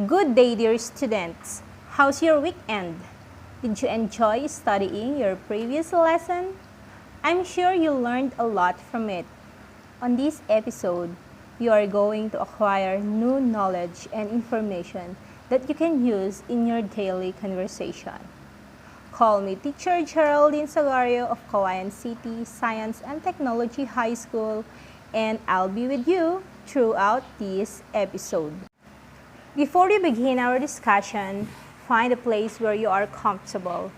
Good day, dear students. How's your weekend? Did you enjoy studying your previous lesson? I'm sure you learned a lot from it. On this episode, you are going to acquire new knowledge and information that you can use in your daily conversation. Call me Teacher Geraldine Sagario of Kawayan City Science and Technology High School, and I'll be with you throughout this episode. Before we begin our discussion, find a place where you are comfortable.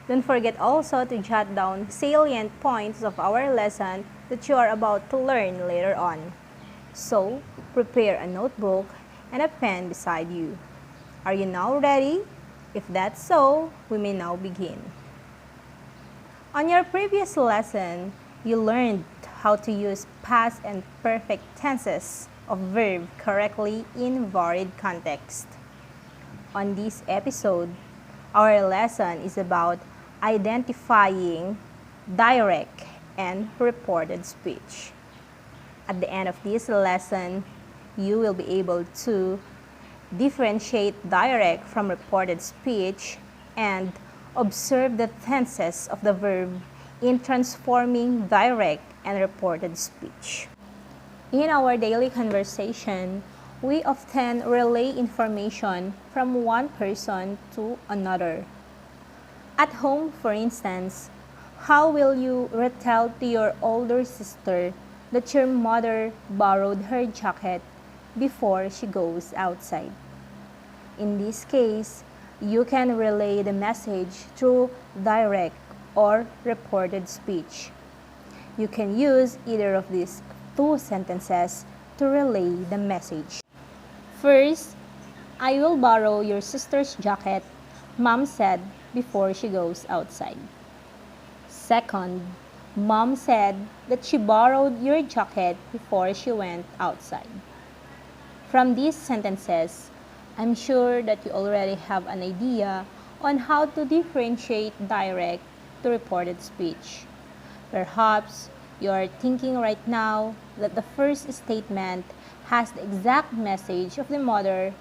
Don't forget also to jot down salient points of our lesson that you are about to learn later on. So, prepare a notebook and a pen beside you. Are you now ready? If that's so, we may now begin. On your previous lesson, you learned how to use past and perfect tenses of verb correctly in varied context. On this episode, our lesson is about identifying direct and reported speech. At the end of this lesson, you will be able to differentiate direct from reported speech and observe the tenses of the verb in transforming direct and reported speech. In our daily conversation, we often relay information from one person to another. At home, for instance, how will you retell to your older sister that your mother borrowed her jacket before she goes outside? In this case, you can relay the message through direct or reported speech. You can use either of these two sentences to relay the message. First, I will borrow your sister's jacket, Mom said before she goes outside. Second, Mom said that she borrowed your jacket before she went outside. From these sentences, I'm sure that you already have an idea on how to differentiate direct to reported speech. Perhaps you are thinking right now that the first statement has the exact message of the mother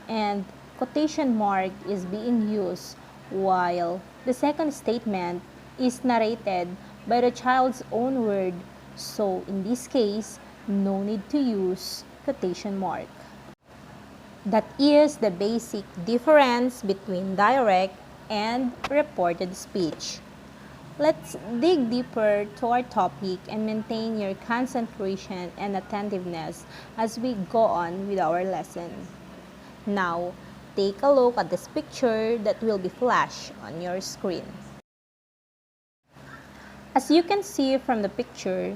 and quotation mark is being used, while the second statement is narrated by the child's own word, so in this case, no need to use quotation mark. That is the basic difference between direct and reported speech. Let's dig deeper to our topic and maintain your concentration and attentiveness as we go on with our lesson. Now, take a look at this picture that will be flashed on your screen. As you can see from the picture,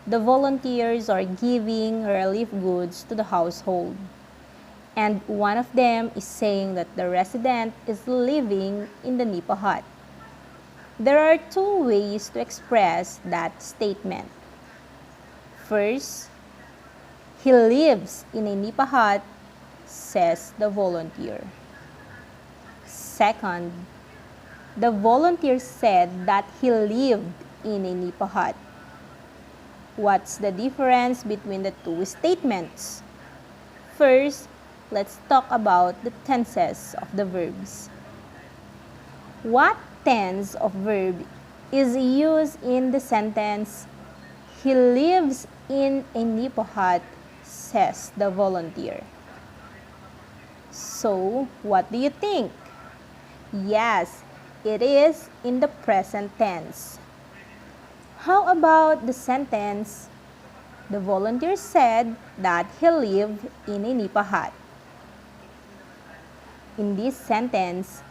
the volunteers are giving relief goods to the household. And one of them is saying that the resident is living in the nipa hut. There are two ways to express that statement. First, he lives in a nipa hut, says the volunteer. Second, the volunteer said that he lived in a nipa hut. What's the difference between the two statements? First, let's talk about the tenses of the verbs. What tense of verb is used in the sentence, he lives in a nipa hut, says the volunteer? So, what do you think? Yes, it is in the present tense. How about the sentence, the volunteer said that he lived in a nipa hut? In this sentence,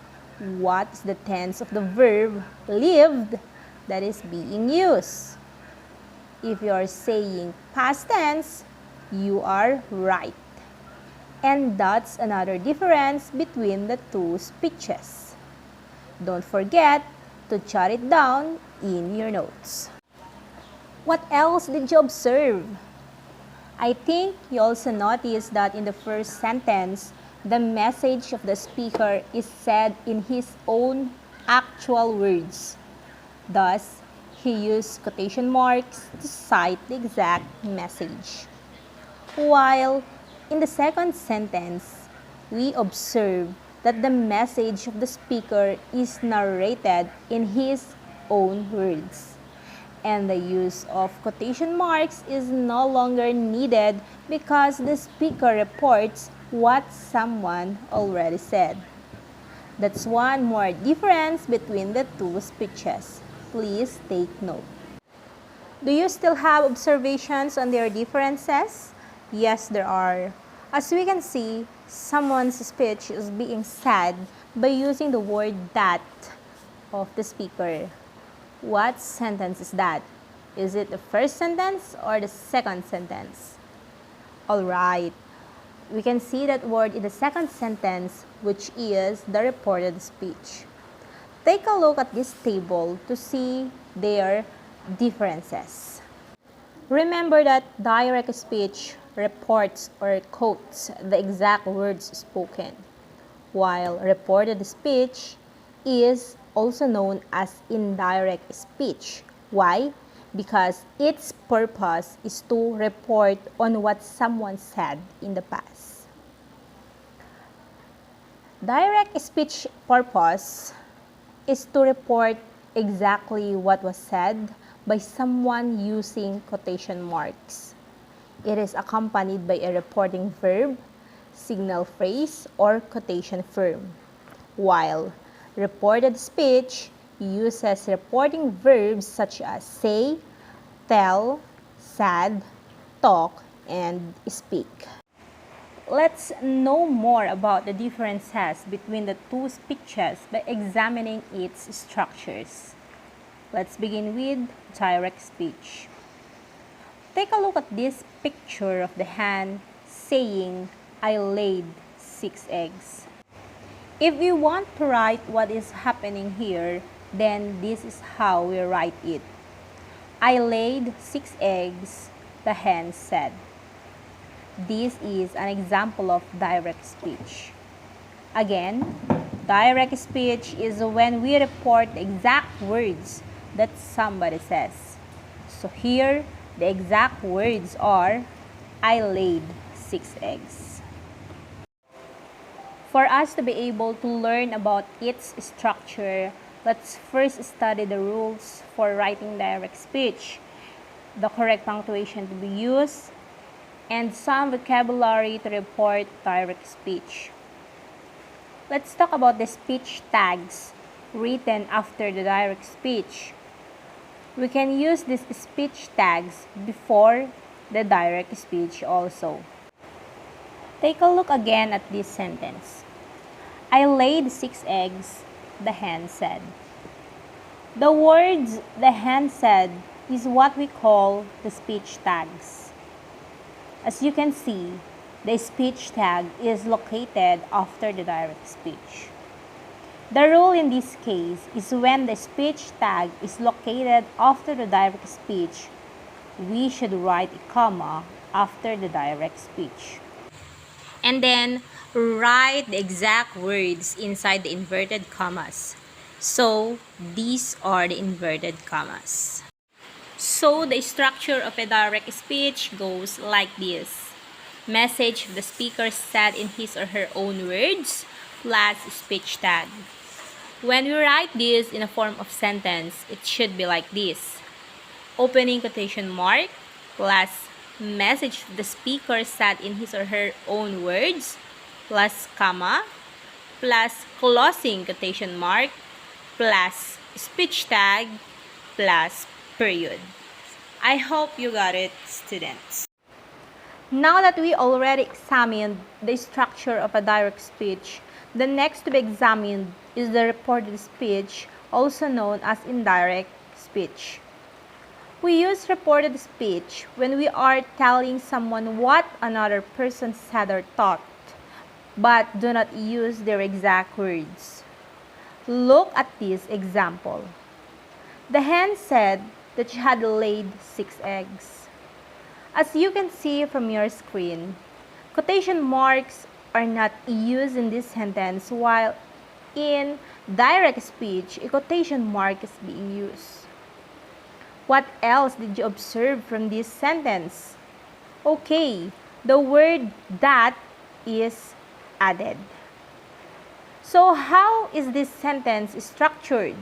what is the tense of the verb lived that is being used? If you are saying past tense, you are right. And that's another difference between the two speeches. Don't forget to jot it down in your notes. What else did you observe? I think you also noticed that in the first sentence, the message of the speaker is said in his own actual words. Thus, he used quotation marks to cite the exact message. While in the second sentence, we observe that the message of the speaker is narrated in his own words, and the use of quotation marks is no longer needed because the speaker reports what someone already said. That's one more difference between the two speeches. Please take note. Do you still have observations on their differences? Yes, there are. As we can see, someone's speech is being said by using the word that of the speaker. What sentence is that? Is it the first sentence or the second sentence? Alright, we can see that word in the second sentence, which is the reported speech. Take a look at this table to see their differences. Remember that direct speech reports or quotes the exact words spoken, while reported speech is also known as indirect speech. Why? Because its purpose is to report on what someone said in the past. Direct speech purpose is to report exactly what was said by someone using quotation marks. It is accompanied by a reporting verb, signal phrase, or quotation form, while reported speech uses reporting verbs such as say, tell, said, talk, and speak. Let's know more about the differences between the two speeches by examining its structures. Let's begin with direct speech. Take a look at this picture of the hen saying, "I laid 6 eggs." If we want to write what is happening here, then this is how we write it. "I laid 6 eggs," the hen said. This is an example of direct speech. Again, direct speech is when we report the exact words that somebody says. So here, the exact words are, "I laid 6 eggs." For us to be able to learn about its structure, let's first study the rules for writing direct speech, the correct punctuation to be used, and some vocabulary to report direct speech. Let's talk about the speech tags written after the direct speech. We can use these speech tags before the direct speech also. Take a look again at this sentence. "I laid 6 eggs," the hen said. The words "the hen said" is what we call the speech tags. As you can see, the speech tag is located after the direct speech. The rule in this case is when the speech tag is located after the direct speech, we should write a comma after the direct speech. And then write the exact words inside the inverted commas. So these are the inverted commas. So the structure of a direct speech goes like this. Message the speaker said in his or her own words plus speech tag. When we write this in a form of sentence, it should be like this. Opening quotation mark plus message the speaker said in his or her own words plus comma plus closing quotation mark plus speech tag plus period. I hope you got it, students. Now that we already examined the structure of a direct speech, the next to be examined is the reported speech, also known as indirect speech. We use reported speech when we are telling someone what another person said or thought, but do not use their exact words. Look at this example. The hen said that she had laid 6 eggs. As you can see from your screen, quotation marks are not used in this sentence, while in direct speech, a quotation mark is being used. What else did you observe from this sentence? Okay, the word "that" is added. So how is this sentence structured?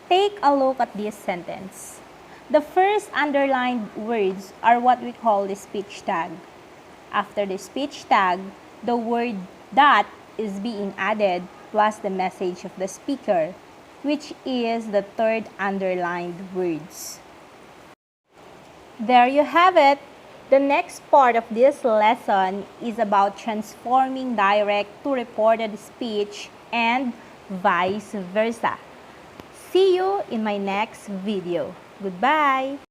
Take a look at this sentence. The first underlined words are what we call the speech tag. After the speech tag, the word that is being added plus the message of the speaker, which is the third underlined words. There you have it. The next part of this lesson is about transforming direct to reported speech and vice versa. See you in my next video. Goodbye!